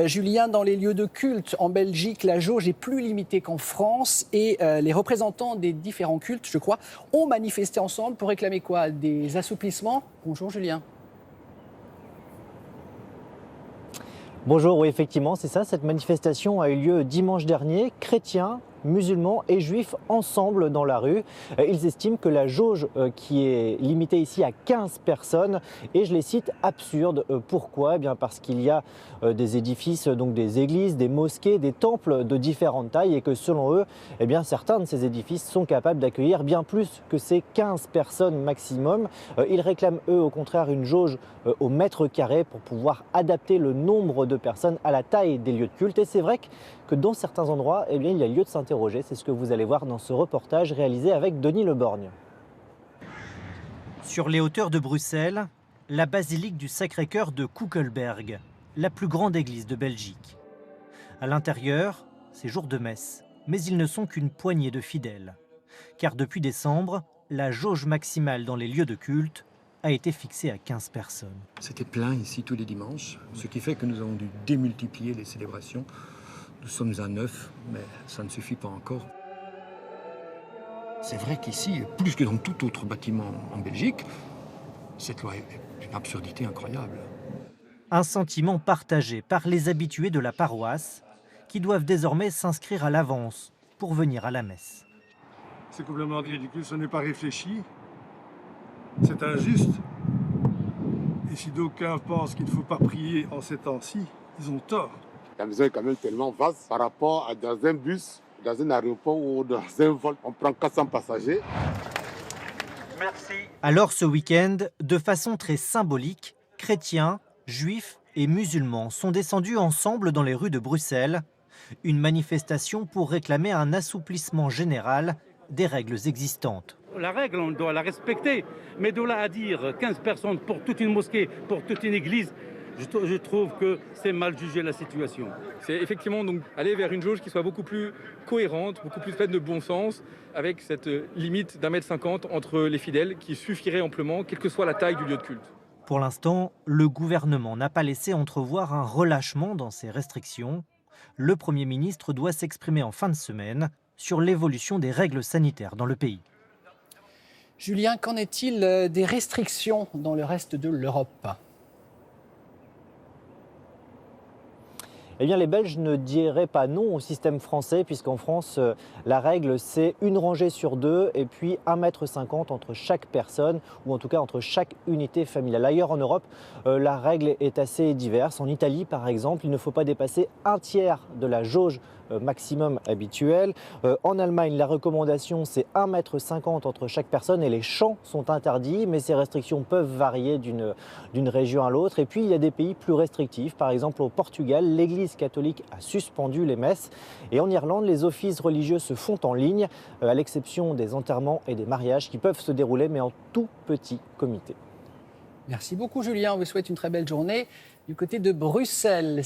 Julien, dans les lieux de culte en Belgique, la jauge est plus limitée qu'en France et les représentants des différents cultes, je crois, ont manifesté ensemble pour réclamer quoi? Des assouplissements? Bonjour Julien. Bonjour, oui effectivement, c'est ça, cette manifestation a eu lieu dimanche dernier. Chrétiens, musulmans et juifs ensemble dans la rue. Ils estiment que la jauge qui est limitée ici à 15 personnes et je les cite absurde. Pourquoi? Eh bien parce qu'il y a des édifices, donc des églises, des mosquées, des temples de différentes tailles et que selon eux, eh bien certains de ces édifices sont capables d'accueillir bien plus que ces 15 personnes maximum. Ils réclament eux au contraire une jauge au mètre carré pour pouvoir adapter le nombre de personnes à la taille des lieux de culte. Et c'est vrai que dans certains endroits, eh bien, il y a lieu de s'interroger. C'est ce que vous allez voir dans ce reportage réalisé avec Denis Leborgne. Sur les hauteurs de Bruxelles, la basilique du Sacré-Cœur de Koekelberg, la plus grande église de Belgique. À l'intérieur, c'est jour de messe, mais ils ne sont qu'une poignée de fidèles. Car depuis décembre, la jauge maximale dans les lieux de culte a été fixée à 15 personnes. C'était plein ici tous les dimanches, ce qui fait que nous avons dû démultiplier les célébrations. Nous sommes à 9, mais ça ne suffit pas encore. C'est vrai qu'ici, plus que dans tout autre bâtiment en Belgique, cette loi est d'une absurdité incroyable. Un sentiment partagé par les habitués de la paroisse qui doivent désormais s'inscrire à l'avance pour venir à la messe. C'est complètement ridicule, ce n'est pas réfléchi. C'est injuste. Et si d'aucuns pensent qu'il ne faut pas prier en ces temps-ci, ils ont tort. La maison est quand même tellement vaste par rapport à dans un bus, dans un aéroport ou dans un vol, on prend 400 passagers. Merci. Alors ce week-end, de façon très symbolique, chrétiens, juifs et musulmans sont descendus ensemble dans les rues de Bruxelles. Une manifestation pour réclamer un assouplissement général des règles existantes. La règle, on doit la respecter, mais de là à dire 15 personnes pour toute une mosquée, pour toute une église, je trouve que c'est mal jugé la situation. C'est effectivement donc aller vers une jauge qui soit beaucoup plus cohérente, beaucoup plus pleine de bon sens, avec cette limite d'1,50 m entre les fidèles qui suffirait amplement, quelle que soit la taille du lieu de culte. Pour l'instant, le gouvernement n'a pas laissé entrevoir un relâchement dans ces restrictions. Le Premier ministre doit s'exprimer en fin de semaine sur l'évolution des règles sanitaires dans le pays. Julien, qu'en est-il des restrictions dans le reste de l'Europe ? Eh bien, les Belges ne diraient pas non au système français, puisqu'en France, la règle, c'est une rangée sur deux et puis 1,50 m entre chaque personne, ou en tout cas entre chaque unité familiale. Ailleurs en Europe, la règle est assez diverse. En Italie, par exemple, il ne faut pas dépasser un tiers de la jauge maximum habituelle. En Allemagne, la recommandation, c'est 1,50 m entre chaque personne et les chants sont interdits, mais ces restrictions peuvent varier d'une région à l'autre. Et puis, il y a des pays plus restrictifs. Par exemple, au Portugal, l'Église catholique a suspendu les messes. Et en Irlande, les offices religieux se font en ligne, à l'exception des enterrements et des mariages qui peuvent se dérouler, mais en tout petit comité. Merci beaucoup Julien, on vous souhaite une très belle journée du côté de Bruxelles.